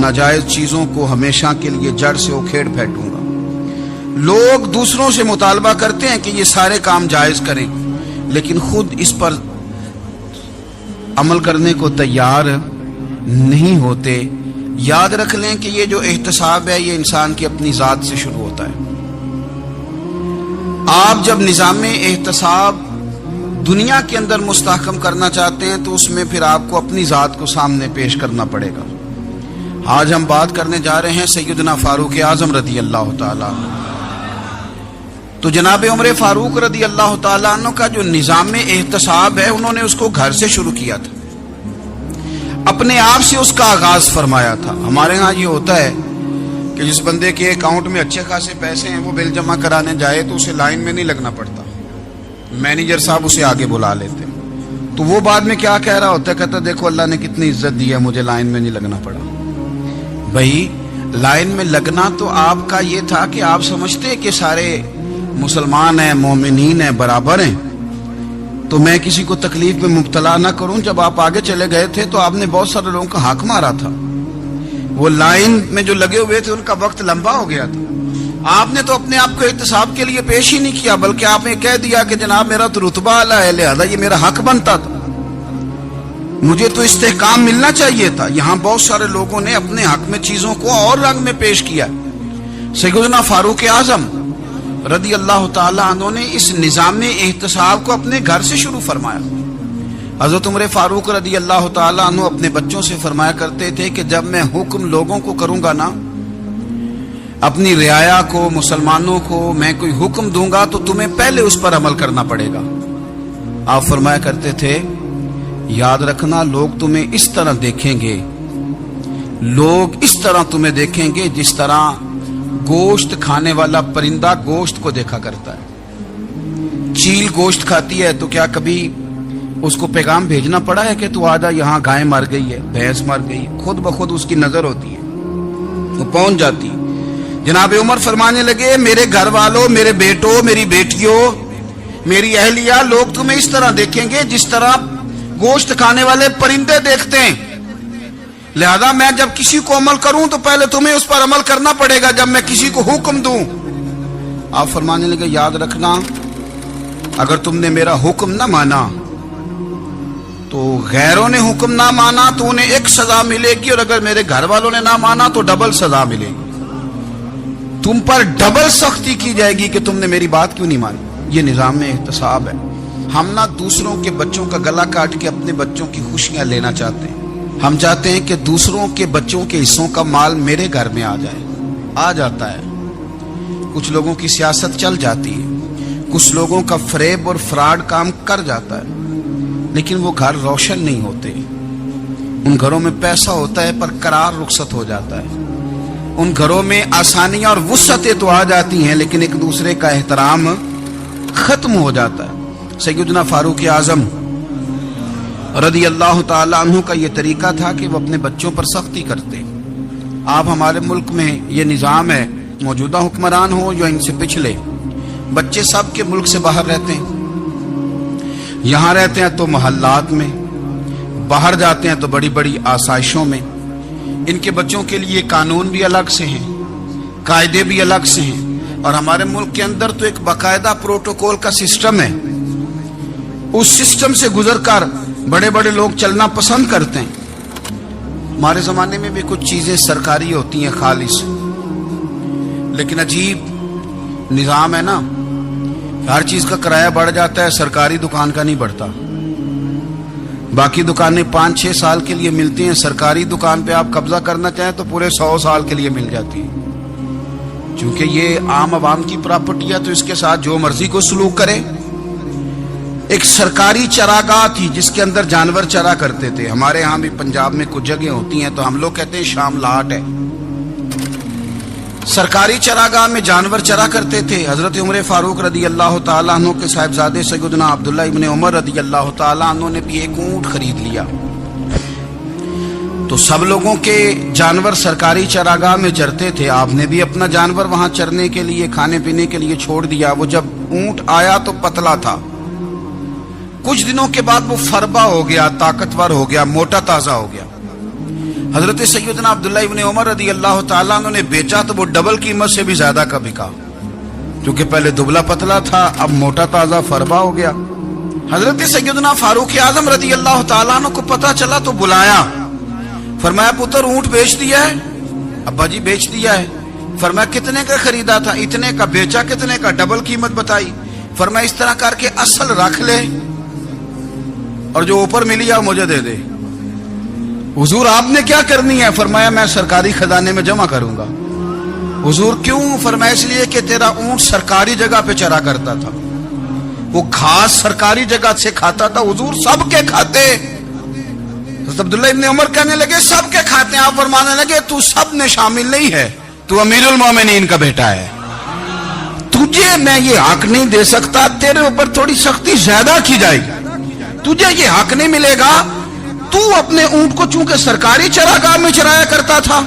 ناجائز چیزوں کو ہمیشہ کے لیے جڑ سے اکھیڑ پھینکوں گا۔ لوگ دوسروں سے مطالبہ کرتے ہیں کہ یہ سارے کام جائز کریں، لیکن خود اس پر عمل کرنے کو تیار نہیں ہوتے۔ یاد رکھ لیں کہ یہ جو احتساب ہے یہ انسان کی اپنی ذات سے شروع ہوتا ہے۔ آپ جب نظام احتساب دنیا کے اندر مستحکم کرنا چاہتے ہیں تو اس میں پھر آپ کو اپنی ذات کو سامنے پیش کرنا پڑے گا۔ آج ہم بات کرنے جا رہے ہیں سیدنا فاروق اعظم رضی اللہ تعالیٰ عنہ۔ تو جناب عمر فاروق رضی اللہ تعالیٰ عنہ کا جو نظام احتساب ہے انہوں نے اس کو گھر سے شروع کیا تھا، اپنے آپ سے اس کا آغاز فرمایا تھا۔ ہمارے ہاں یہ ہوتا ہے کہ جس بندے کے اکاؤنٹ میں اچھے خاصے پیسے ہیں وہ بل جمع کرانے جائے تو اسے لائن میں نہیں لگنا پڑتا، مینیجر صاحب اسے آگے بلا لیتے، تو وہ بعد میں کیا کہہ رہا ہوتا ہے، کہتا دیکھو اللہ نے کتنی عزت دی ہے، مجھے لائن میں نہیں لگنا پڑا۔ بھائی لائن میں لگنا تو آپ کا یہ تھا کہ آپ سمجھتے کہ سارے مسلمان ہیں، مومنین ہیں، برابر ہیں، تو میں کسی کو تکلیف میں مبتلا نہ کروں۔ جب آپ آگے چلے گئے تھے تو آپ نے بہت سارے لوگوں کا حق مارا تھا، وہ لائن میں جو لگے ہوئے تھے ان کا وقت لمبا ہو گیا تھا۔ آپ نے تو اپنے آپ کو احتساب کے لیے پیش ہی نہیں کیا، بلکہ آپ نے کہہ دیا کہ جناب میرا تو رتبہ اعلیٰ ہے، لہذا یہ میرا حق بنتا تھا، مجھے تو استحکام ملنا چاہیے تھا۔ یہاں بہت سارے لوگوں نے اپنے حق میں چیزوں کو اور رنگ میں پیش کیا۔ سیدنا فاروق اعظم رضی اللہ تعالیٰ عنہ نے اس نظام احتساب کو اپنے گھر سے شروع فرمایا۔ حضرت عمر فاروق رضی اللہ تعالیٰ عنہ اپنے بچوں سے فرمایا کرتے تھے کہ جب میں حکم لوگوں کو کروں گا نا، اپنی رعایا کو، مسلمانوں کو میں کوئی حکم دوں گا تو تمہیں پہلے اس پر عمل کرنا پڑے گا۔ آپ فرمایا کرتے تھے یاد رکھنا لوگ تمہیں اس طرح دیکھیں گے، لوگ اس طرح تمہیں دیکھیں گے جس طرح گوشت کھانے والا پرندہ گوشت کو دیکھا کرتا ہے۔ چیل گوشت کھاتی ہے تو کیا کبھی اس کو پیغام بھیجنا پڑا ہے کہ تو آجا یہاں گائے مر گئی ہے، بھینس مر گئی ہے؟ خود بخود اس کی نظر ہوتی ہے، وہ پہنچ جاتی ہے۔ جناب عمر فرمانے لگے میرے گھر والوں، میرے بیٹوں، میری بیٹیوں، میری اہلیہ، لوگ تمہیں اس طرح دیکھیں گے جس طرح گوشت کھانے والے پرندے دیکھتے ہیں، لہذا میں جب کسی کو عمل کروں تو پہلے تمہیں اس پر عمل کرنا پڑے گا جب میں کسی کو حکم دوں۔ آپ فرمانے لگے یاد رکھنا اگر تم نے میرا حکم نہ مانا تو غیروں نے حکم نہ مانا تو انہیں ایک سزا ملے گی، اور اگر میرے گھر والوں نے نہ مانا تو ڈبل سزا ملے گی، تم پر ڈبل سختی کی جائے گی کہ تم نے میری بات کیوں نہیں مانی۔ یہ نظام احتساب ہے۔ ہم نہ دوسروں کے بچوں کا گلا کاٹ کے اپنے بچوں کی خوشیاں لینا چاہتے ہیں، ہم چاہتے ہیں کہ دوسروں کے بچوں کے حصوں کا مال میرے گھر میں آ جائے، آ جاتا ہے۔ کچھ لوگوں کی سیاست چل جاتی ہے، کچھ لوگوں کا فریب اور فراڈ کام کر جاتا ہے، لیکن وہ گھر روشن نہیں ہوتے۔ ان گھروں میں پیسہ ہوتا ہے پر قرار رخصت ہو جاتا ہے، ان گھروں میں آسانیاں اور وسعتیں تو آ جاتی ہیں لیکن ایک دوسرے کا احترام ختم ہو جاتا ہے۔ سیدنا فاروق اعظم رضی اللہ تعالیٰ عنہ کا یہ طریقہ تھا کہ وہ اپنے بچوں پر سختی کرتے۔ آپ ہمارے ملک میں یہ نظام ہے، موجودہ حکمران ہو یا ان سے پچھلے، بچے سب کے ملک سے باہر رہتے ہیں، یہاں رہتے ہیں تو محلات میں، باہر جاتے ہیں تو بڑی بڑی آسائشوں میں۔ ان کے بچوں کے لیے قانون بھی الگ سے ہیں، قاعدے بھی الگ سے ہیں، اور ہمارے ملک کے اندر تو ایک باقاعدہ پروٹوکول کا سسٹم ہے، اس سسٹم سے گزر کر بڑے بڑے لوگ چلنا پسند کرتے ہیں۔ ہمارے زمانے میں بھی کچھ چیزیں سرکاری ہوتی ہیں خالص، لیکن عجیب نظام ہے نا، ہر چیز کا کرایہ بڑھ جاتا ہے، سرکاری دکان کا نہیں بڑھتا۔ باقی دکانیں 5-6 سال کے لیے ملتی ہیں، سرکاری دکان پہ آپ قبضہ کرنا چاہیں تو پورے 100 سال کے لیے مل جاتی ہے۔ چونکہ یہ عام عوام کی پراپرٹی ہے تو اس کے ساتھ جو مرضی کو سلوک کرے۔ ایک سرکاری چراگاہ تھی جس کے اندر جانور چرا کرتے تھے، ہمارے ہاں بھی پنجاب میں کچھ جگہ ہوتی ہیں تو ہم لوگ کہتے ہیں شام لاٹ ہے۔ سرکاری چراگاہ میں جانور چرا کرتے تھے۔ حضرت عمر فاروق رضی اللہ تعالیٰ عنہ کے صاحبزادے سیدنا عبداللہ ابن عمر رضی اللہ تعالیٰ عنہ نے بھی ایک اونٹ خرید لیا، تو سب لوگوں کے جانور سرکاری چراگاہ میں چرتے تھے، آپ نے بھی اپنا جانور وہاں چرنے کے لیے، کھانے پینے کے لیے چھوڑ دیا۔ وہ جب اونٹ آیا تو پتلا تھا، کچھ دنوں کے بعد وہ فربا ہو گیا، طاقتور ہو گیا، موٹا تازہ ہو گیا۔ حضرت سیدنا عبداللہ ابن عمر رضی اللہ تعالیٰ عنہ نے بیچا تو وہ ڈبل قیمت سے بھی زیادہ کا بکا، کیونکہ پہلے دبلا پتلا تھا، اب موٹا تازہ فربا ہو گیا۔ حضرت سیدنا فاروق اعظم رضی اللہ تعالیٰ عنہ کو پتا چلا تو بلایا، فرمایا پتر اونٹ بیچ دیا ہے؟ ابا جی بیچ دیا ہے۔ فرمایا کتنے کا خریدا تھا؟ اتنے کا۔ بیچا کتنے کا؟ ڈبل قیمت بتائی۔ فرمایا اس طرح کر کے اصل رکھ لے اور جو اوپر ملی ہے مجھے دے دے۔ حضور آپ نے کیا کرنی ہے؟ فرمایا میں سرکاری خزانے میں جمع کروں گا۔ حضور کیوں؟ فرمایا اس لیے کہ تیرا اونٹ سرکاری جگہ پہ چرا کرتا تھا، وہ گھاس سرکاری جگہ سے کھاتا تھا۔ حضور سب کے کھاتے۔ حضرت عبداللہ ابن عمر کہنے لگے سب کے کھاتے ہیں۔ آپ فرمانے لگے تو سب میں شامل نہیں ہے، تو امیر المومنین کا بیٹا ہے، تجھے میں یہ حق نہیں دے سکتا، تیرے اوپر تھوڑی سختی زیادہ کی جائے گی، تجھے یہ حق نہیں ملے گا۔ تو اپنے اونٹ کو چونکہ سرکاری چراگاہ میں چرایا کرتا تھا،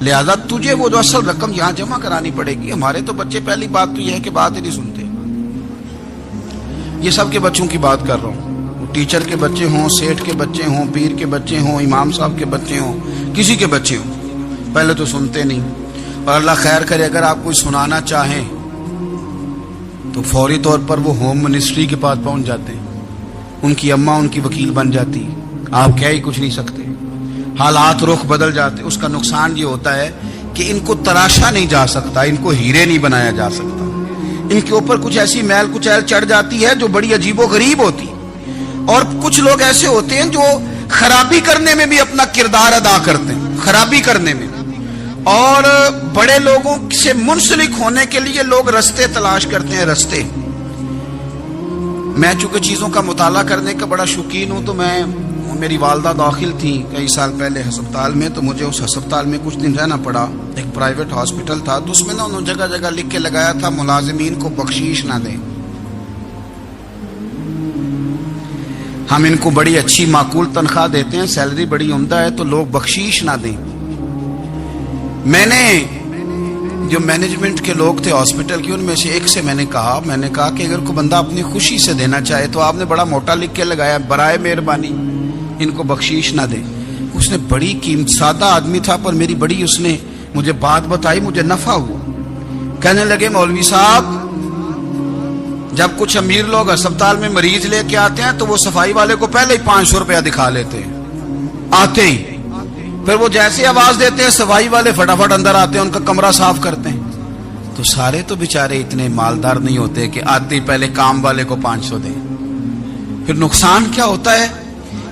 لہذا تجھے وہ جو اصل رقم یہاں جمع کرانی پڑے گی۔ ہمارے تو بچے پہلی بات تو یہ ہے کہ بات ہی نہیں سنتے۔ یہ سب کے بچوں کی بات کر رہا ہوں، ٹیچر کے بچے ہوں، سیٹھ کے بچے ہوں، پیر کے بچے ہوں، امام صاحب کے بچے ہوں، کسی کے بچے ہوں، پہلے تو سنتے نہیں۔ اور اللہ خیر کرے اگر آپ کوئی سنانا چاہیں تو فوری طور پر وہ ہوم منسٹری کے پاس پہنچ جاتے ہیں، ان کی اماں ان کی وکیل بن جاتی، آپ کہہ ہی کچھ نہیں سکتے، حالات رخ بدل جاتے۔ اس کا نقصان یہ ہوتا ہے کہ ان کو تراشا نہیں جا سکتا، ان کو ہیرے نہیں بنایا جا سکتا، ان کے اوپر کچھ ایسی میل کچیل چڑھ جاتی ہے جو بڑی عجیب و غریب ہوتی۔ اور کچھ لوگ ایسے ہوتے ہیں جو خرابی کرنے میں بھی اپنا کردار ادا کرتے ہیں، خرابی کرنے میں، اور بڑے لوگوں سے منسلک ہونے کے لیے لوگ رستے تلاش کرتے ہیں، رستے۔ میں چونکہ چیزوں کا مطالعہ کرنے کا بڑا شوقین ہوں، تو میری والدہ داخل تھی کئی سال پہلے ہسپتال میں، تو مجھے اس ہسپتال میں کچھ دن رہنا پڑا۔ ایک پرائیویٹ ہاسپٹل تھا، تو اس میں انہوں نے جگہ جگہ لکھ کے لگایا تھا ملازمین کو بخشیش نہ دیں، ہم ان کو بڑی اچھی معقول تنخواہ دیتے ہیں، سیلری بڑی عمدہ ہے، تو لوگ بخشیش نہ دیں۔ میں نے جو مینجمنٹ کے لوگ تھے ہاسپٹل کی، ان میں سے ایک سے میں نے کہا کہ اگر کوئی بندہ اپنی خوشی سے دینا چاہے تو آپ نے بڑا موٹا لکھ کے لگایا برائے مہربانی ان کو بخشیش نہ دے۔ اس نے بڑی قیمت، سادہ آدمی تھا پر میری بڑی اس نے مجھے بات بتائی، مجھے نفع ہوا۔ کہنے لگے مولوی صاحب جب کچھ امیر لوگ ہسپتال میں مریض لے کے آتے ہیں تو وہ صفائی والے کو پہلے ہی 500 روپیہ دکھا لیتے ہیں آتے ہی، پھر وہ جیسے آواز دیتے ہیں صفائی والے فٹافٹ اندر آتے ہیں، ان کا کمرہ صاف کرتے ہیں۔ تو سارے تو بیچارے اتنے مالدار نہیں ہوتے کہ آتے ہی پہلے کام والے کو 500 دیں۔ پھر نقصان کیا ہوتا ہے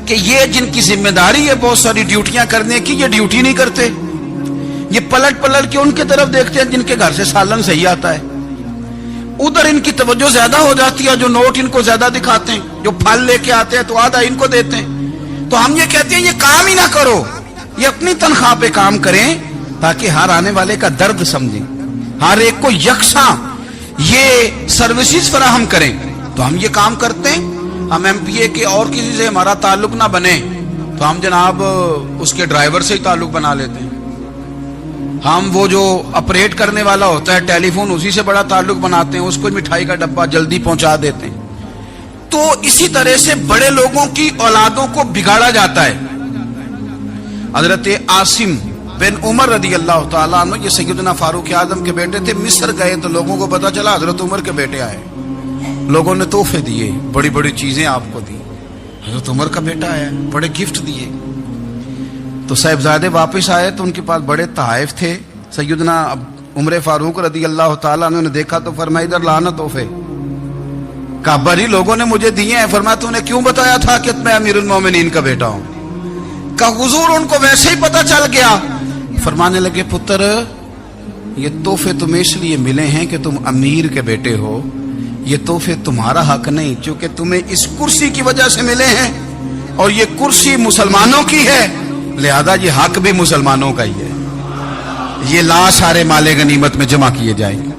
کہ یہ جن کی ذمہ داری ہے بہت ساری ڈیوٹیاں کرنے کی، یہ ڈیوٹی نہیں کرتے، یہ پلٹ کے ان کی طرف دیکھتے ہیں جن کے گھر سے سالن صحیح آتا ہے، ادھر ان کی توجہ زیادہ ہو جاتی ہے، جو نوٹ ان کو زیادہ دکھاتے ہیں، جو پھل لے کے آتے ہیں تو آدھا ان کو دیتے ہیں۔ تو ہم یہ کہتے ہیں یہ کام ہی نہ کرو، یہ اپنی تنخواہ پہ کام کریں تاکہ ہر آنے والے کا درد سمجھیں، ہر ایک کو یکساں یہ سروسز فراہم کریں۔ تو ہم یہ کام کرتے ہیں، ہم ایم پی اے کے اور کسی سے ہمارا تعلق نہ بنے تو ہم جناب اس کے ڈرائیور سے ہی تعلق بنا لیتے ہیں، ہم وہ جو آپریٹ کرنے والا ہوتا ہے ٹیلی فون اسی سے بڑا تعلق بناتے ہیں، اس کو مٹھائی کا ڈبہ جلدی پہنچا دیتے ہیں۔ تو اسی طرح سے بڑے لوگوں کی اولادوں کو بگاڑا جاتا ہے۔ حضرت عاصم بن عمر رضی اللہ تعالیٰ عنہ، یہ سیدنا فاروق اعظم کے بیٹے تھے، مصر گئے تو لوگوں کو پتا چلا حضرت عمر کے بیٹے آئے، لوگوں نے تحفے دیے، بڑی بڑی چیزیں آپ کو دی، حضرت عمر کا بیٹا آیا، بڑے گفٹ دیے۔ تو صاحبزادے واپس آئے تو ان کے پاس بڑے تحائف تھے۔ سیدنا عمر فاروق رضی اللہ تعالیٰ عنہ نے دیکھا تو فرمایا ادھر لانا تحفے، کہا بری لوگوں نے مجھے دیے ہیں۔ فرمایا تو نے کیوں بتایا تھا کہ میں امیر المومنین کا بیٹا ہوں؟ کہا حضور ان کو ویسے ہی پتا چل گیا۔ فرمانے لگے پتر یہ تحفے تمہیں اس لیے ملے ہیں کہ تم امیر کے بیٹے ہو، یہ تحفے تمہارا حق نہیں، چونکہ تمہیں اس کرسی کی وجہ سے ملے ہیں اور یہ کرسی مسلمانوں کی ہے، لہذا یہ حق بھی مسلمانوں کا ہی ہے، یہ لا سارے مال غنیمت میں جمع کیے جائیں گے۔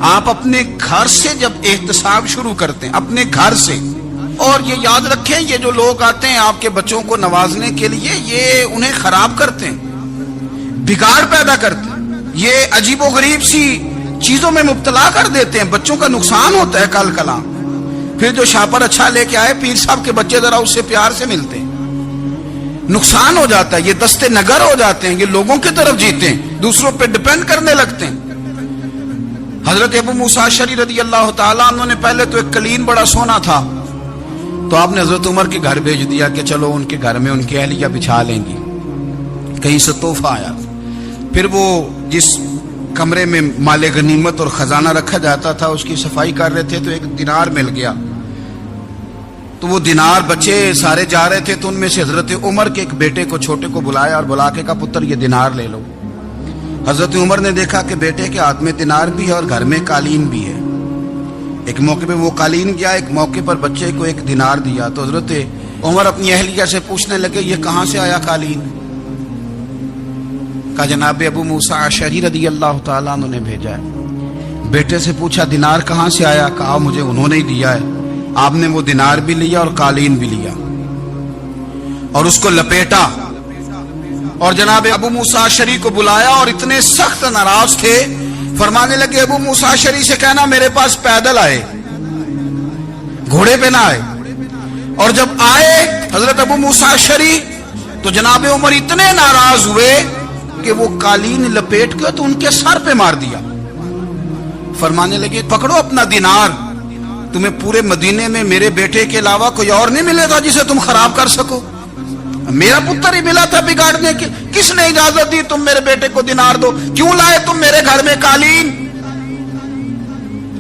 آپ اپنے گھر سے جب احتساب شروع کرتے ہیں، اپنے گھر سے، اور یہ یاد رکھیں یہ جو لوگ آتے ہیں آپ کے بچوں کو نوازنے کے لیے، یہ انہیں خراب کرتے ہیں، بگاڑ پیدا کرتے ہیں، یہ عجیب و غریب سی چیزوں میں مبتلا کر دیتے ہیں، بچوں کا نقصان ہوتا ہے کل کلام۔ پھر جو شاپر اچھا لے کے آئے پیر صاحب کے بچے ذرا اس سے پیار سے ملتے ہیں، نقصان ہو جاتا ہے، یہ دستے نگر ہو جاتے ہیں، یہ لوگوں کی طرف جیتے ہیں، دوسروں پہ ڈیپینڈ کرنے لگتے ہیں۔ حضرت ابو موسیٰ اشعری رضی اللہ تعالیٰ عنہ نے پہلے تو ایک قلین بڑا سونا تھا، تو آپ نے حضرت عمر کے گھر بھیج دیا کہ چلو ان کے گھر میں ان کی اہلیہ بچھا لیں گی، کہیں سے تحفہ آیا۔ پھر وہ جس کمرے میں مال غنیمت اور خزانہ رکھا جاتا تھا اس کی صفائی کر رہے تھے تو ایک دینار مل گیا، تو وہ دینار بچے سارے جا رہے تھے، تو ان میں سے حضرت عمر کے ایک بیٹے کو چھوٹے کو بلایا اور بلا کے کہا پتر یہ دینار لے لو۔ حضرت عمر نے دیکھا کہ بیٹے کے ہاتھ میں دینار بھی ہے اور گھر میں قالین بھی ہے، ایک موقع پہ وہ قالین گیا، ایک موقع پر بچے کو ایک دینار دیا، تو حضرت عمر اپنی اہلیہ سے پوچھنے لگے یہ کہاں سے آیا قالین؟ کہا جناب ابو موسیٰ اشعری رضی اللہ تعالیٰ عنہ نے بھیجا ہے۔ بیٹے سے پوچھا دینار کہاں سے آیا؟ کہا مجھے انہوں نے ہی دیا ہے۔ آپ نے وہ دینار بھی لیا اور قالین بھی لیا اور اس کو لپیٹا اور جناب ابو موسیٰ اشعری کو بلایا، اور اتنے سخت ناراض تھے، فرمانے لگے ابو موسیٰ اشعری سے کہنا میرے پاس پیدل آئے، گھوڑے پہ نہ آئے۔ اور جب آئے حضرت ابو موسیٰ اشعری تو جناب عمر اتنے ناراض ہوئے کہ وہ قالین لپیٹ کے تو ان کے سر پہ مار دیا، فرمانے لگے پکڑو اپنا دینار، تمہیں پورے مدینے میں میرے بیٹے کے علاوہ کوئی اور نہیں ملے گا جسے تم خراب کر سکو، میرا پتر ہی ملا تھا بگاڑنے کی، کس نے اجازت دی تم میرے بیٹے کو دینار دو؟ کیوں لائے تم میرے گھر میں قالین؟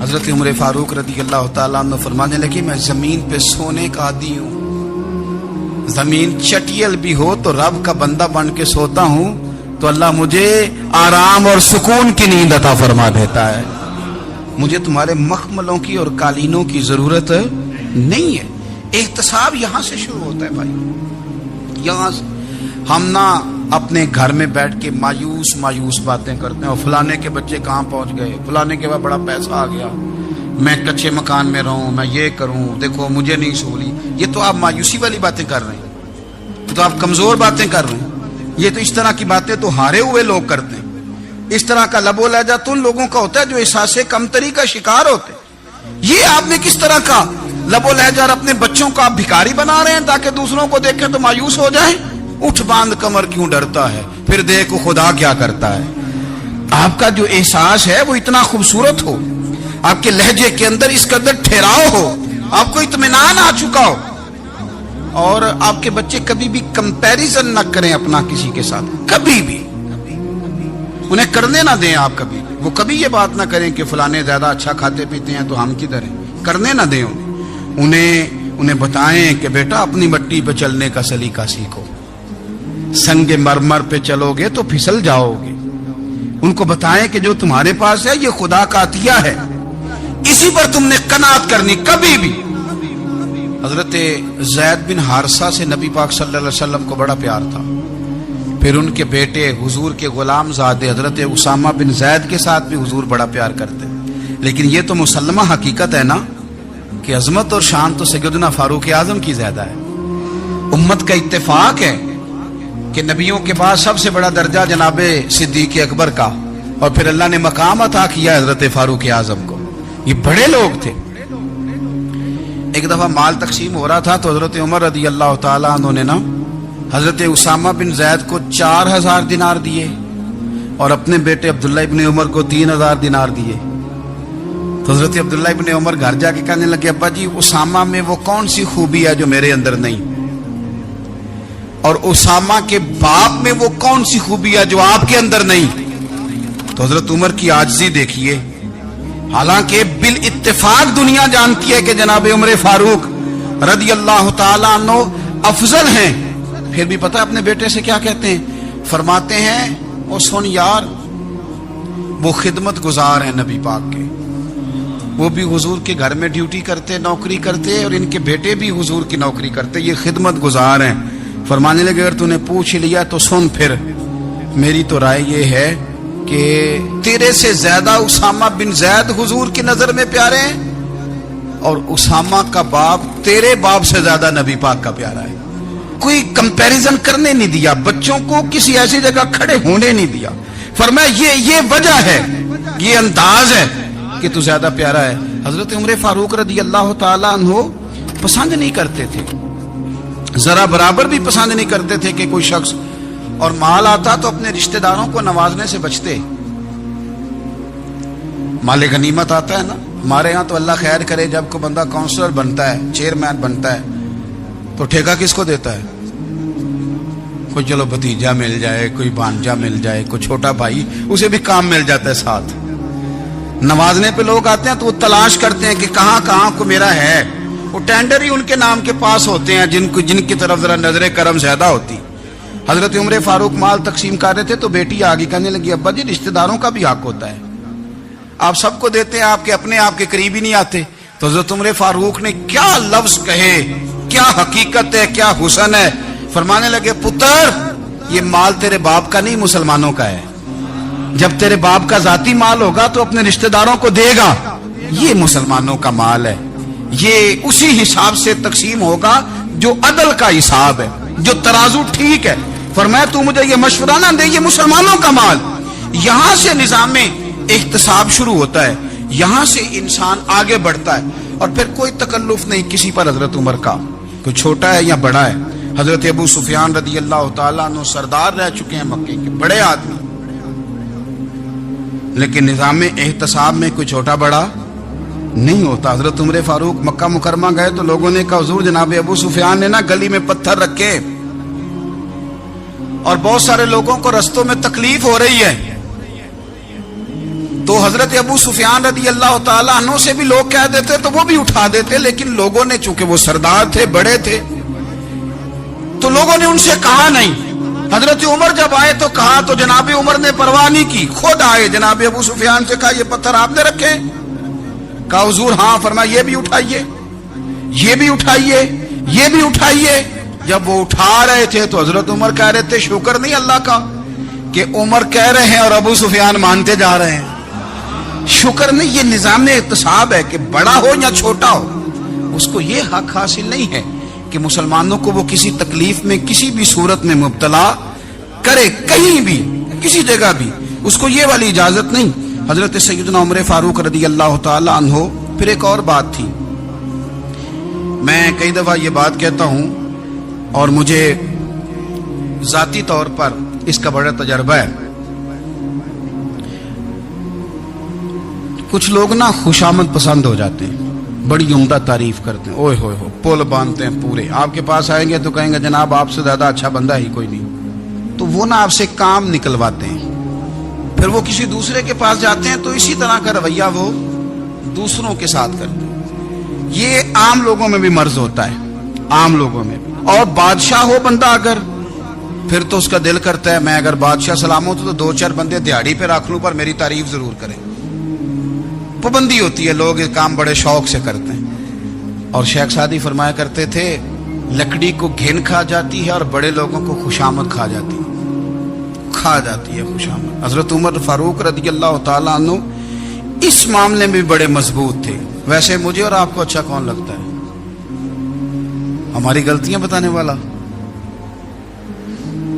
حضرت عمر فاروق رضی اللہ تعالیٰ عنہ فرمانے لگے میں زمین پہ سونے کا عادی ہوں، زمین چٹیل بھی ہو تو رب کا بندہ بن کے سوتا ہوں تو اللہ مجھے آرام اور سکون کی نیند عطا فرما دیتا ہے، مجھے تمہارے مخملوں کی اور قالینوں کی ضرورت نہیں ہے۔ احتساب یہاں سے شروع ہوتا ہے بھائی، یہاں ہم نہ اپنے گھر میں بیٹھ کے مایوس باتیں کرتے ہیں، اور فلانے کے بچے کہاں پہنچ گئے، فلانے کے بعد بڑا پیسہ آ گیا، میں کچے مکان میں رہوں، میں یہ کروں، دیکھو مجھے نہیں سہولی۔ یہ تو آپ مایوسی والی باتیں کر رہے ہیں، تو آپ کمزور باتیں کر رہے ہیں۔ یہ تو اس طرح کی باتیں تو ہارے ہوئے لوگ کرتے ہیں۔ اس طرح کا لب و لہجہ تو ان لوگوں کا ہوتا ہے جو احساس کمتری کا شکار ہوتے ہیں۔ یہ آپ نے کس طرح کا لب و لہجہ، اور اپنے بچوں کو آپ بھکاری بنا رہے ہیں تاکہ دوسروں کو دیکھیں تو مایوس ہو جائیں۔ اٹھ باندھ کمر کیوں ڈرتا ہے، پھر دیکھو خدا کیا کرتا ہے۔ آپ کا جو احساس ہے وہ اتنا خوبصورت ہو، آپ کے لہجے کے اندر اس قدر ٹھہراؤ ہو، آپ کو اطمینان آ چکا ہو، اور آپ کے بچے کبھی بھی کمپیریزن نہ کریں اپنا کسی کے ساتھ، کبھی بھی انہیں کرنے نہ دیں۔ آپ کبھی وہ کبھی یہ بات نہ کریں کہ فلانے زیادہ اچھا کھاتے پیتے ہیں تو ہم کدھر ہیں، کرنے نہ دیں انہیں بتائیں کہ بیٹا اپنی مٹی پہ چلنے کا سلیقہ سیکھو، سنگ مرمر پہ چلو گے تو پھسل جاؤ گے۔ ان کو بتائیں کہ جو تمہارے پاس ہے یہ خدا کا عطیہ ہے، اسی پر تم نے قناعت کرنی کبھی بھی۔ حضرت زید بن حارثہ سے نبی پاک صلی اللہ علیہ وسلم کو بڑا پیار تھا، پھر ان کے بیٹے حضور کے غلام زادے حضرت اسامہ بن زید کے ساتھ بھی حضور بڑا پیار کرتے، لیکن یہ تو مسلمہ حقیقت ہے نا کہ عظمت اور شان تو سیدنا فاروق اعظم کی زیادہ ہے۔ امت کا اتفاق ہے کہ نبیوں کے بعد سب سے بڑا درجہ جناب صدیق اکبر کا، اور پھر اللہ نے مقام عطا کیا حضرت فاروق اعظم کو، یہ بڑے لوگ تھے۔ ایک دفعہ مال تقسیم ہو رہا تھا تو حضرت عمر رضی اللہ تعالیٰ عنہ نے نا حضرت اسامہ بن زید کو 4000 دینار دیے اور اپنے بیٹے عبداللہ ابن عمر کو 3000 دینار دیے۔ تو حضرت عبداللہ ابن عمر گھر جا کے کہنے لگے ابا جی اسامہ میں وہ کون سی خوبی ہے جو میرے اندر نہیں، اور اسامہ کے باپ میں وہ کون سی خوبی ہے جو آپ کے اندر نہیں۔ تو حضرت عمر کی عاجزی دیکھیے، حالانکہ بالاتفاق دنیا جانتی ہے کہ جناب عمر فاروق رضی اللہ تعالیٰ عنہ افضل ہیں، پھر بھی پتہ اپنے بیٹے سے کیا کہتے ہیں؟ فرماتے ہیں او سن یار، وہ خدمت گزار ہیں نبی پاک کے، وہ بھی حضور کے گھر میں ڈیوٹی کرتے، نوکری کرتے، اور ان کے بیٹے بھی حضور کی نوکری کرتے، یہ خدمت گزار ہیں۔ فرمانے لگے اگر تو نے پوچھ لیا تو سن، پھر میری تو رائے یہ ہے کہ تیرے سے زیادہ اسامہ بن زید حضور کی نظر میں پیارے ہیں، اور اسامہ کا باپ تیرے باپ سے زیادہ نبی پاک کا پیارا ہے۔ کوئی کمپیریزن کرنے نہیں دیا، بچوں کو کسی ایسی جگہ کھڑے ہونے نہیں دیا، فرمایا یہ وجہ ہے، یہ انداز ہے کہ تو زیادہ پیارا ہے۔ حضرت عمر فاروق رضی اللہ تعالیٰ عنہ پسند نہیں کرتے تھے ذرا برابر بھی پسند نہیں کرتے تھے کہ کوئی شخص اور مال آتا تو اپنے رشتہ داروں کو نوازنے سے بچتے. مال غنیمت آتا ہے نا ہمارے ہاں تو اللہ خیر کرے جب کوئی بندہ کونسلر بنتا ہے, چیئرمین بنتا ہے, تو ٹھیکہ کس کو دیتا ہے؟ کوئی چلو بھتیجا مل جائے, کوئی بھانجا مل جائے, کوئی چھوٹا بھائی, اسے بھی کام مل جاتا ہے ساتھ. نوازنے پہ لوگ آتے ہیں تو وہ تلاش کرتے ہیں کہ کہاں کہاں کو میرا ہے. وہ ٹینڈر ہی ان کے نام کے پاس ہوتے ہیں جن کی طرف ذرا نظر کرم زیادہ ہوتی. حضرت عمر فاروق مال تقسیم کر رہے تھے تو بیٹی آگے کہنے لگی, ابا جی رشتہ داروں کا بھی حق ہوتا ہے, آپ سب کو دیتے ہیں, آپ کے قریب ہی نہیں آتے. تو حضرت عمر فاروق نے کیا لفظ کہے, کیا حقیقت ہے, کیا حسن ہے. فرمانے لگے, پتر یہ مال تیرے باپ کا نہیں مسلمانوں کا ہے. جب تیرے باپ کا ذاتی مال ہوگا تو اپنے رشتہ داروں کو دے گا, یہ مسلمانوں کا مال ہے. یہ اسی حساب سے تقسیم ہوگا جو عدل کا حساب ہے, جو ترازو ٹھیک ہے. فرمایا تو مجھے یہ مشورہ نہ دے, یہ مسلمانوں کا مال. یہاں سے نظام احتساب شروع ہوتا ہے, یہاں سے انسان آگے بڑھتا ہے, اور پھر کوئی تکلف نہیں کسی پر. حضرت عمر کا کوئی چھوٹا ہے یا بڑا ہے. حضرت ابو سفیان رضی اللہ تعالیٰ عنہ سردار رہ چکے ہیں مکے کے, بڑے آدمی, لیکن نظام احتساب میں کوئی چھوٹا بڑا نہیں ہوتا. حضرت عمر فاروق مکہ مکرمہ گئے تو لوگوں نے کہا, حضور جناب ابو سفیان نے نا گلی میں پتھر رکھے اور بہت سارے لوگوں کو رستوں میں تکلیف ہو رہی ہے. تو حضرت ابو سفیان رضی اللہ تعالیٰ عنہ سے بھی لوگ کہہ دیتے تو وہ بھی اٹھا دیتے, لیکن لوگوں نے چونکہ وہ سردار تھے, بڑے تھے, تو لوگوں نے ان سے کہا نہیں. حضرت عمر جب آئے تو کہا, تو جناب عمر نے پرواہ نہیں کی, خود آئے, جناب ابو سفیان سے کہا یہ پتھر آپ نے رکھے؟ کہا حضور ہاں. فرمایا یہ بھی اٹھائیے, یہ بھی اٹھائیے, یہ بھی اٹھائیے. جب وہ اٹھا رہے تھے تو حضرت عمر کہہ رہے تھے, شکر نہیں اللہ کا کہ عمر کہہ رہے ہیں اور ابو سفیان مانتے جا رہے ہیں. شکر نہیں, یہ نظام احتساب ہے کہ بڑا ہو یا چھوٹا ہو, اس کو یہ حق حاصل نہیں ہے کہ مسلمانوں کو وہ کسی تکلیف میں کسی بھی صورت میں مبتلا کرے, کہیں بھی کسی جگہ بھی, اس کو یہ والی اجازت نہیں. حضرت سیدنا عمر فاروق رضی اللہ تعالی عنہ. پھر ایک اور بات تھی, میں کئی دفعہ یہ بات کہتا ہوں اور مجھے ذاتی طور پر اس کا بڑا تجربہ ہے. کچھ لوگ نا خوشامد پسند ہو جاتے ہیں, بڑی عمدہ تعریف کرتے ہیں, اوئے ہوئے ہو پول باندھتے ہیں پورے, آپ کے پاس آئیں گے تو کہیں گے جناب آپ سے زیادہ اچھا بندہ ہی کوئی نہیں. تو وہ نا آپ سے کام نکلواتے ہیں, پھر وہ کسی دوسرے کے پاس جاتے ہیں تو اسی طرح کا رویہ وہ دوسروں کے ساتھ کرتے ہیں. یہ عام لوگوں میں بھی مرض ہوتا ہے, عام لوگوں میں بھی. اور بادشاہ ہو بندہ اگر, پھر تو اس کا دل کرتا ہے میں اگر بادشاہ سلام ہوں تو دو چار بندے دیہڑی پہ رکھ لوں پر میری تعریف ضرور کریں. پابندی ہوتی ہے, لوگ یہ کام بڑے شوق سے کرتے ہیں. اور شیخ سعدی فرمایا کرتے تھے, لکڑی کو گھن کھا جاتی ہے اور بڑے لوگوں کو خوشامد کھا جاتی ہے خوشامد. حضرت عمر فاروق رضی اللہ تعالیٰ عنہ اس معاملے میں بھی بڑے مضبوط تھے. ویسے مجھے اور آپ کو اچھا کون لگتا ہے؟ ہماری غلطیاں بتانے والا.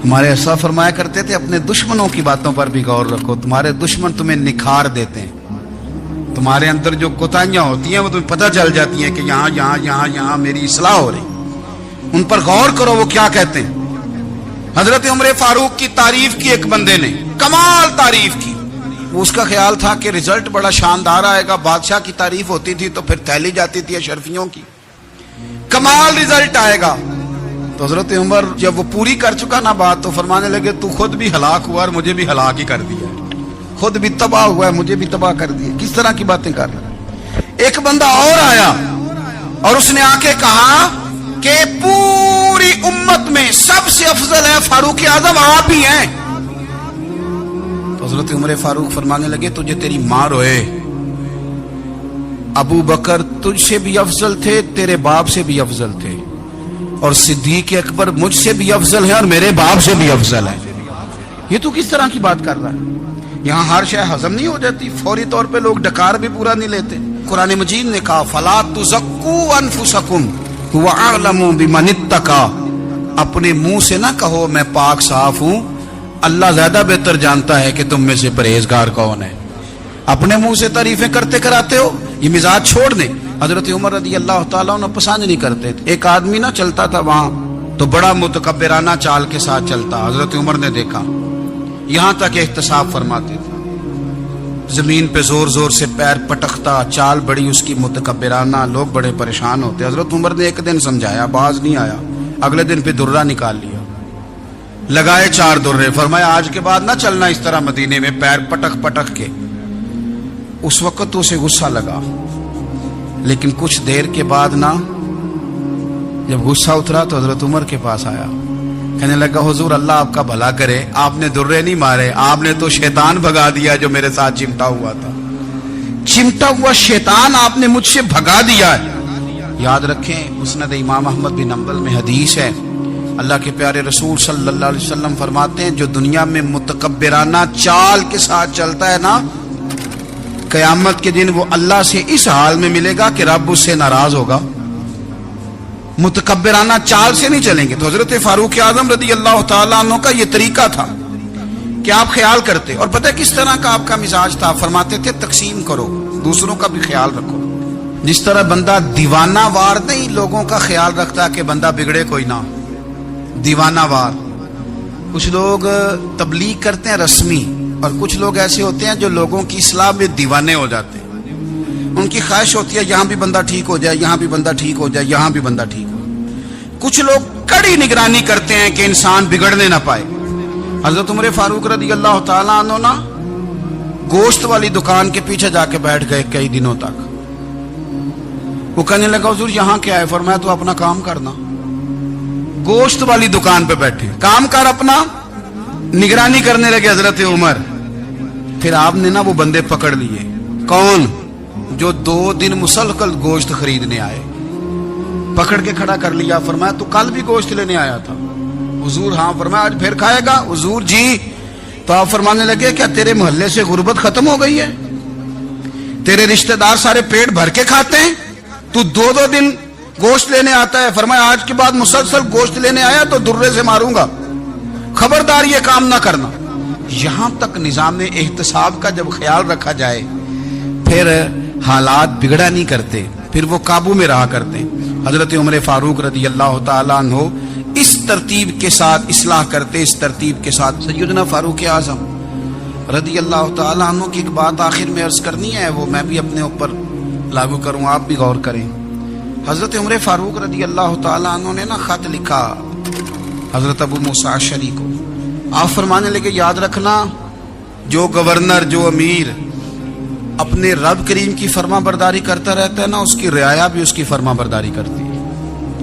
ہمارے ایسا فرمایا کرتے تھے, اپنے دشمنوں کی باتوں پر بھی غور رکھو, تمہارے دشمن تمہیں نکھار دیتے ہیں. تمہارے اندر جو کوتاہیاں ہوتی ہیں وہ تمہیں پتہ چل جاتی ہیں کہ یہاں یہاں یہاں یہاں میری اصلاح ہو رہی. ان پر غور کرو وہ کیا کہتے ہیں. حضرت عمر فاروق کی تعریف کی ایک بندے نے, کمال تعریف کی. وہ اس کا خیال تھا کہ رزلٹ بڑا شاندار آئے گا. بادشاہ کی تعریف ہوتی تھی تو پھر تھیلی جاتی تھی اشرفیوں کی, کمال رزلٹ آئے گا. تو حضرت عمر جب وہ پوری کر چکا نا بات تو فرمانے لگے, تو خود بھی ہلاک ہوا اور مجھے بھی ہلاک ہی کر دیا, خود بھی تباہ ہوا ہے مجھے بھی تباہ کر دیا. کس طرح کی باتیں کر رہا ہے. ایک بندہ اور آیا اور اس نے آ کے کہا کہ پوری امت میں سب سے افضل ہے فاروق اعظم آپ ہی ہیں. تو حضرت عمر فاروق فرمانے لگے, تجھے تیری ماں روئے, ابو بکر تجھ سے بھی افضل تھے, تیرے باپ سے بھی افضل تھے, اور صدیق اکبر مجھ سے بھی افضل ہے اور میرے باپ سے بھی افضل ہے. یہ تو کس طرح کی بات کر رہا ہے. یہاں ہر شے ہضم نہیں ہو جاتی, فوری طور پہ لوگ ڈکار بھی پورا نہیں لیتے. قرآن مجید نے کہا, فلا تزکوا انفسکم هو اعلم بمن اتقى, اپنے منہ سے نہ کہو میں پاک صاف ہوں, اللہ زیادہ بہتر جانتا ہے کہ تم میں سے پرہیزگار کون ہے. اپنے منہ سے تعریفیں کرتے کراتے ہو, یہ مزاج چھوڑ دیں. حضرت عمر رضی اللہ تعالیٰ عنہ پسند نہیں کرتے تھے. ایک آدمی نہ چلتا تھا وہاں تو بڑا متکبرانہ چال کے ساتھ چلتا. حضرت عمر نے دیکھا, یہاں تک احتساب فرماتے تھے, زمین پہ زور زور سے پیر پٹکتا, چال بڑی اس کی متکبرانہ, لوگ بڑے پریشان ہوتے. حضرت عمر نے ایک دن سمجھایا, باز نہیں آیا. اگلے دن پہ درہ نکال لیا, لگائے 4 درے, فرمایا آج کے بعد نہ چلنا اس طرح مدینے میں پیر پٹک پٹک کے. اس وقت تو اسے غصہ لگا, لیکن کچھ دیر کے بعد نا جب غصہ اترا تو حضرت عمر کے پاس آیا, کہنے لگا حضور اللہ آپ کا بھلا کرے, آپ نے درے نہیں مارے, آپ نے تو شیطان بھگا دیا جو میرے ساتھ چمٹا ہوا تھا. چمٹا ہوا شیطان آپ نے مجھ سے بھگا دیا ہے. یاد رکھیں, مسند امام احمد بن حنبل میں حدیث ہے, اللہ کے پیارے رسول صلی اللہ علیہ وسلم فرماتے ہیں جو دنیا میں متکبرانہ چال کے ساتھ چلتا ہے نا, قیامت کے دن وہ اللہ سے اس حال میں ملے گا کہ رب اس سے ناراض ہوگا. متکبرانہ چال سے نہیں چلیں گے. تو حضرت فاروق اعظم رضی اللہ تعالیٰ عنہ کا یہ طریقہ تھا کہ آپ خیال کرتے, اور پتہ کس طرح کا آپ کا مزاج تھا, فرماتے تھے تقسیم کرو, دوسروں کا بھی خیال رکھو. جس طرح بندہ دیوانہ وار نہیں لوگوں کا خیال رکھتا کہ بندہ بگڑے کوئی نہ, دیوانہ وار. کچھ لوگ تبلیغ کرتے ہیں رسمی, اور کچھ لوگ ایسے ہوتے ہیں جو لوگوں کی اصلاح میں دیوانے ہو جاتے ہیں. ان کی خواہش ہوتی ہے یہاں بھی بندہ ٹھیک ہو جائے, یہاں بھی بندہ ٹھیک ہو جائے, یہاں بھی بندہ ٹھیک ہو. کچھ لوگ کڑی نگرانی کرتے ہیں کہ انسان بگڑنے نہ پائے. حضرت عمر فاروق رضی اللہ تعالیٰ عنہ نا گوشت والی دکان کے پیچھے جا کے بیٹھ گئے کئی دنوں تک. وہ کہنے لگا حضور یہاں کیا ہے؟ فرمایا تو اپنا کام کرنا. گوشت والی دکان پہ بیٹھے, کام کر اپنا, نگرانی کرنے لگے حضرت عمر. پھر آپ نے نا وہ بندے پکڑ لیے. کون؟ جو 2 دن مسلسل گوشت خریدنے آئے, پکڑ کے کھڑا کر لیا. فرمایا تو کل بھی گوشت لینے آیا تھا؟ حضور ہاں. فرمایا آج پھر کھائے گا؟ حضور جی. تو آپ فرمانے لگے کیا تیرے محلے سے غربت ختم ہو گئی ہے؟ تیرے رشتہ دار سارے پیٹ بھر کے کھاتے ہیں, تو 2 دن گوشت لینے آتا ہے؟ فرمایا آج کے بعد مسلسل گوشت لینے آیا تو درے سے ماروں گا, خبردار یہ کام نہ کرنا. یہاں تک نظام احتساب کا جب خیال رکھا جائے پھر حالات بگڑا نہیں کرتے, پھر وہ قابو میں رہا کرتے. حضرت عمر فاروق رضی اللہ تعالیٰ عنہ اس ترتیب کے ساتھ اصلاح کرتے, اس ترتیب کے ساتھ. سیدنا فاروق اعظم رضی اللہ تعالیٰ عنہ کی ایک بات آخر میں عرض کرنی ہے, وہ میں بھی اپنے اوپر لاگو کروں, آپ بھی غور کریں. حضرت عمر فاروق رضی اللہ تعالیٰ عنہ نے نا خط لکھا حضرت ابو موسیٰ اشعری کو. آپ فرمانے لگے یاد رکھنا جو گورنر, جو امیر اپنے رب کریم کی فرما برداری کرتا رہتا ہے نا, اس کی رعایا بھی اس کی فرما برداری کرتی ہے.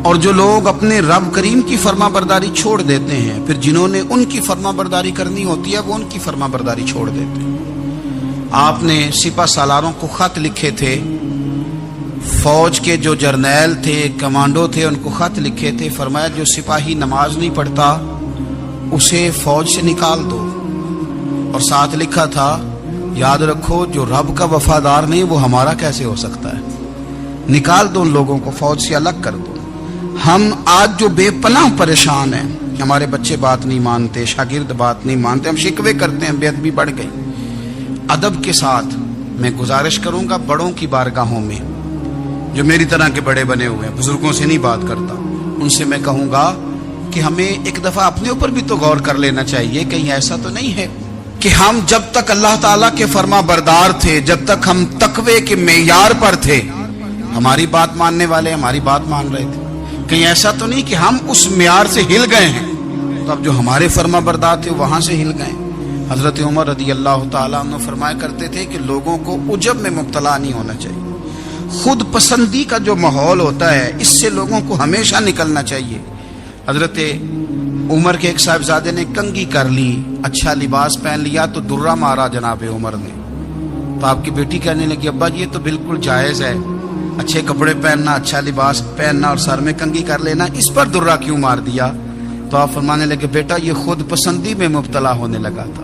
اور جو لوگ اپنے رب کریم کی فرما برداری چھوڑ دیتے ہیں, پھر جنہوں نے ان کی فرما برداری کرنی ہوتی ہے وہ ان کی فرما برداری چھوڑ دیتے ہیں. آپ نے سپہ سالاروں کو خط لکھے تھے, فوج کے جو جرنیل تھے, کمانڈو تھے, ان کو خط لکھے تھے. فرمایا جو سپاہی نماز نہیں پڑھتا اسے فوج سے نکال دو, اور ساتھ لکھا تھا یاد رکھو جو رب کا وفادار نہیں وہ ہمارا کیسے ہو سکتا ہے, نکال دو ان لوگوں کو, فوج سے الگ کر دو. ہم آج جو بے پناہ پریشان ہیں, ہمارے بچے بات نہیں مانتے, شاگرد بات نہیں مانتے, ہم شکوے کرتے ہیں, بے ادبی بڑھ گئی. ادب کے ساتھ میں گزارش کروں گا بڑوں کی بارگاہوں میں, جو میری طرح کے بڑے بنے ہوئے ہیں, بزرگوں سے نہیں بات کرتا, ان سے میں کہوں گا کہ ہمیں ایک دفعہ اپنے اوپر بھی تو غور کر لینا چاہیے. کہیں ایسا تو نہیں ہے کہ ہم جب تک اللہ تعالیٰ کے فرما بردار تھے, جب تک ہم تقوی کے معیار پر تھے, ہماری بات ماننے والے ہماری بات مان رہے تھے. کہیں ایسا تو نہیں کہ ہم اس معیار سے ہل گئے ہیں تو اب جو ہمارے فرما بردار تھے وہاں سے ہل گئے. حضرت عمر رضی اللہ تعالیٰ عنہ فرمایا کرتے تھے کہ لوگوں کو عجب میں مبتلا نہیں ہونا چاہیے. خود پسندی کا جو ماحول ہوتا ہے اس سے لوگوں کو ہمیشہ نکلنا چاہیے. حضرت عمر کے ایک صاحبزادے نے کنگھی کر لی, اچھا لباس پہن لیا تو درہ مارا جناب عمر نے. تو آپ کی بیٹی کہنے لگی ابا یہ تو بالکل جائز ہے, اچھے کپڑے پہننا, اچھا لباس پہننا اور سر میں کنگھی کر لینا, اس پر درہ کیوں مار دیا؟ تو آپ فرمانے لگے بیٹا یہ خود پسندی میں مبتلا ہونے لگا تھا,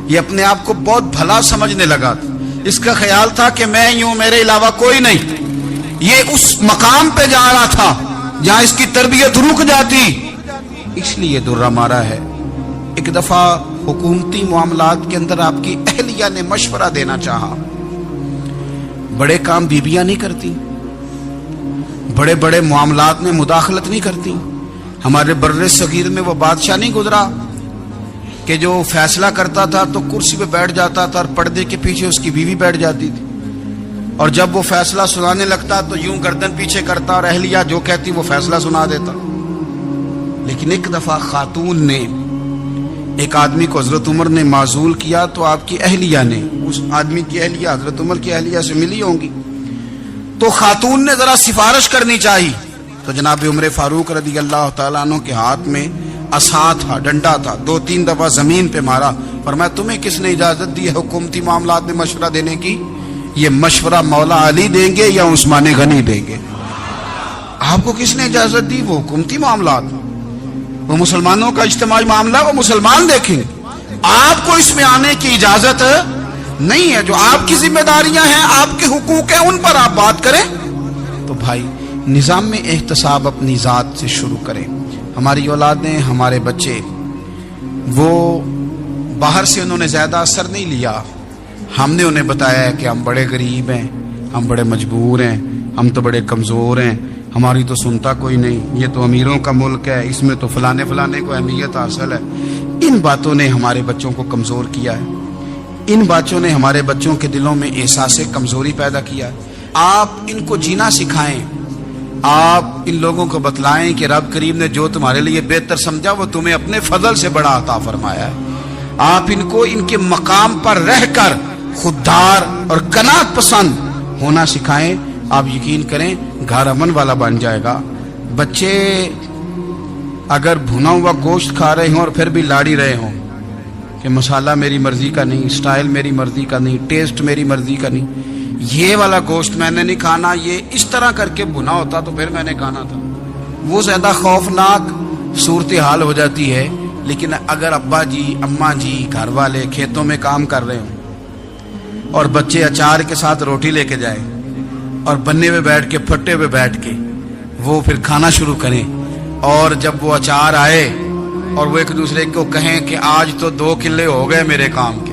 یہ اپنے آپ کو بہت بھلا سمجھنے لگا تھا. اس کا خیال تھا کہ میں یوں, میرے علاوہ کوئی نہیں. یہ اس مقام پہ جا رہا تھا جہاں اس کی تربیت رک جاتی, اس لیے درہ مارا ہے. ایک دفعہ حکومتی معاملات کے اندر آپ کی اہلیہ نے مشورہ دینا چاہا. بڑے کام بیویاں نہیں کرتی, بڑے بڑے معاملات میں مداخلت نہیں کرتی. ہمارے بر صغیر میں وہ بادشاہ نہیں گزرا کہ جو فیصلہ کرتا تھا تو کرسی پہ بیٹھ جاتا تھا اور پردے کے پیچھے اس کی بیوی بیٹھ جاتی تھی، اور جب وہ فیصلہ سنانے لگتا تو یوں گردن پیچھے کرتا اور اہلیہ جو کہتی وہ فیصلہ سنا دیتا۔ لیکن ایک دفعہ خاتون نے ایک آدمی کو حضرت عمر نے معزول کیا تو آپ کی اہلیہ نے، اس آدمی کی اہلیہ حضرت عمر کی اہلیہ سے ملی ہوں گی، تو خاتون نے ذرا سفارش کرنی چاہیے، تو جناب عمر فاروق رضی اللہ تعالیٰ عنہ کے ہاتھ میں عصا تھا، ڈنڈا تھا، 2-3 دفعہ زمین پہ مارا، فرمایا تمہیں کس نے اجازت دی ہے حکومتی معاملات میں مشورہ دینے کی؟ یہ مشورہ مولا علی دیں گے یا عثمان غنی دیں گے؟ آپ کو کس نے اجازت دی؟ وہ حکومتی معاملات، وہ مسلمانوں کا اجتماعی معاملہ، وہ مسلمان دیکھیں گے، آپ کو اس میں آنے کی اجازت نہیں ہے۔ جو آپ کی ذمہ داریاں ہیں، آپ کے حقوق ہیں، ان پر آپ بات کریں۔ تو بھائی نظام میں احتساب اپنی ذات سے شروع کریں۔ ہماری اولادیں، ہمارے بچے، وہ باہر سے انہوں نے زیادہ اثر نہیں لیا، ہم نے انہیں بتایا ہے کہ ہم بڑے غریب ہیں، ہم بڑے مجبور ہیں، ہم تو بڑے کمزور ہیں، ہماری تو سنتا کوئی نہیں، یہ تو امیروں کا ملک ہے، اس میں تو فلانے فلانے کو اہمیت حاصل ہے۔ ان باتوں نے ہمارے بچوں کو کمزور کیا ہے، ان باتوں نے ہمارے بچوں کے دلوں میں احساس کمزوری پیدا کیا ہے۔ آپ ان کو جینا سکھائیں، آپ ان لوگوں کو بتلائیں کہ رب کریم نے جو تمہارے لیے بہتر سمجھا وہ تمہیں اپنے فضل سے بڑا عطا فرمایا ہے۔ آپ ان کو ان کے مقام پر رہ کر خوددار اور قناعت پسند ہونا سکھائیں، آپ یقین کریں گھر امن والا بن جائے گا۔ بچے اگر بھنا ہوا گوشت کھا رہے ہوں اور پھر بھی لاڑی رہے ہوں کہ مسالہ میری مرضی کا نہیں، سٹائل میری مرضی کا نہیں، ٹیسٹ میری مرضی کا نہیں، یہ والا گوشت میں نے نہیں کھانا، یہ اس طرح کر کے بھنا ہوتا تو پھر میں نے کھانا تھا، وہ زیادہ خوفناک صورتحال ہو جاتی ہے۔ لیکن اگر ابا جی، اماں جی، گھر والے کھیتوں میں کام کر رہے ہوں اور بچے اچار کے ساتھ روٹی لے کے جائیں اور بننے پہ بیٹھ کے، پھٹے پہ بیٹھ کے وہ پھر کھانا شروع کریں، اور جب وہ اچار آئے اور وہ ایک دوسرے کو کہیں کہ آج تو 2 کلے ہو گئے میرے کام کے،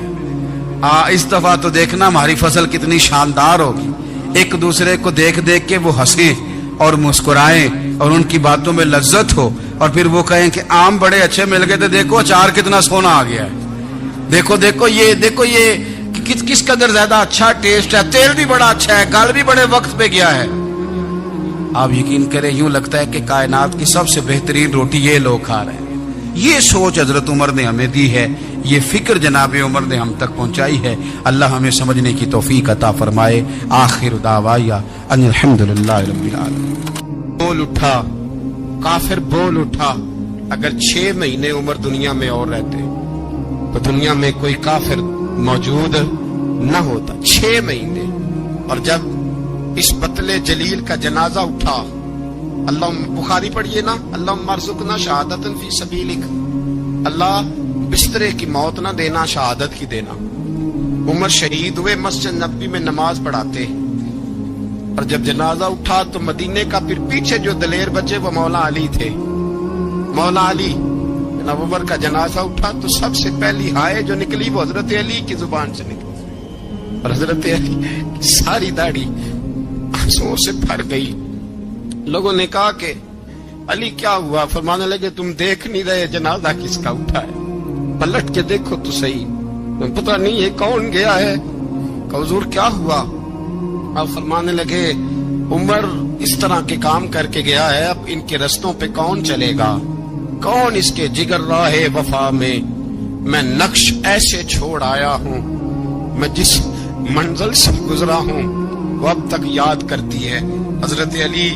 اس دفعہ تو دیکھنا ہماری فصل کتنی شاندار ہوگی، ایک دوسرے کو دیکھ دیکھ کے وہ ہنسیں اور مسکرائیں اور ان کی باتوں میں لذت ہو، اور پھر وہ کہیں کہ آم بڑے اچھے مل گئے تھے، دیکھو اچار کتنا سونا آ گیا ہے، دیکھو یہ کس قدر زیادہ اچھا ٹیسٹ ہے، تیل بھی بڑا اچھا ہے، گل بھی بڑے وقت پہ گیا ہے۔ آپ یقین کریں یوں لگتا ہے کہ کائنات کی سب سے بہترین روٹی یہ لوگ کھا رہے ہیں۔ یہ سوچ حضرت عمر نے ہمیں دی ہے، یہ فکر جناب عمر نے ہم تک پہنچائی ہے۔ اللہ ہمیں سمجھنے کی توفیق عطا فرمائے۔ آخر دعوایا ان الحمدللہ رب العالمین۔ بول اٹھا کافر، بول اٹھا، اگر 6 مہینے عمر دنیا میں اور رہتے تو دنیا میں کوئی کافر موجود نہ ہوتا۔ 6 مہینے، اور جب اس بطل جلیل کا جنازہ اٹھا، اللہ بخاری پڑھیے نا، اللہم ارزقنا شہادت فی سبیلک، اللہ بسترے کی موت نہ دینا، شہادت کی دینا۔ عمر شہید ہوئے، مسجد نبوی میں نماز پڑھاتے، اور جب جنازہ اٹھا تو مدینے کا پھر پیچھے جو دلیر بچے وہ مولا علی تھے۔ مولا علی، جناب عمر کا جنازہ اٹھا تو سب سے پہلی ہائے جو نکلی وہ حضرت علی کی زبان سے نکلی، اور حضرت علی کی ساری داڑھی آنسوؤں سے بھر گئی۔ لوگوں نے کہا کہ علی کیا ہوا؟ فرمانے لگے تم دیکھ نہیں رہے جنازہ کس کا اٹھا ہے، پلٹ کے دیکھو تو صحیح، تم پتہ نہیں ہے کون گیا ہے؟ کہ حضور کیا ہوا؟ اب فرمانے لگے عمر اس طرح کے کام کر کے گیا ہے، اب ان کے رستوں پہ کون چلے گا؟ کون اس کے جگر راہ وفا میں نقش ایسے چھوڑ آیا ہوں، میں جس منزل سے گزرا ہوں وہ اب تک یاد کرتی ہے۔ حضرت علی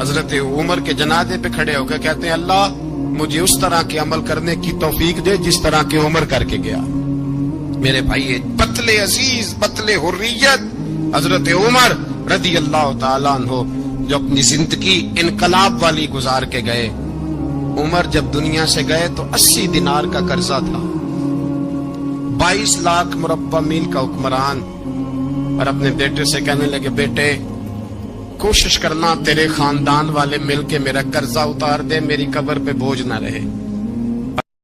حضرت عمر کے جنازے پہ کھڑے ہو کے کہتے ہیں اللہ مجھے اس طرح کے عمل کرنے کی توفیق دے جس طرح کے عمر کر کے گیا۔ میرے بھائی، بطل عزیز، بطل حریت حضرت عمر رضی اللہ تعالیٰ عنہ، جو اپنی زندگی انقلاب والی گزار کے گئے۔ عمر جب دنیا سے گئے تو 80 دینار کا قرضہ تھا، 22 لاکھ مربع میل کا حکمران، اور اپنے بیٹے سے کہنے لگے بیٹے کوشش کرنا تیرے خاندان والے مل کے میرا قرضہ اتار دے، میری قبر پہ بوجھ نہ رہے۔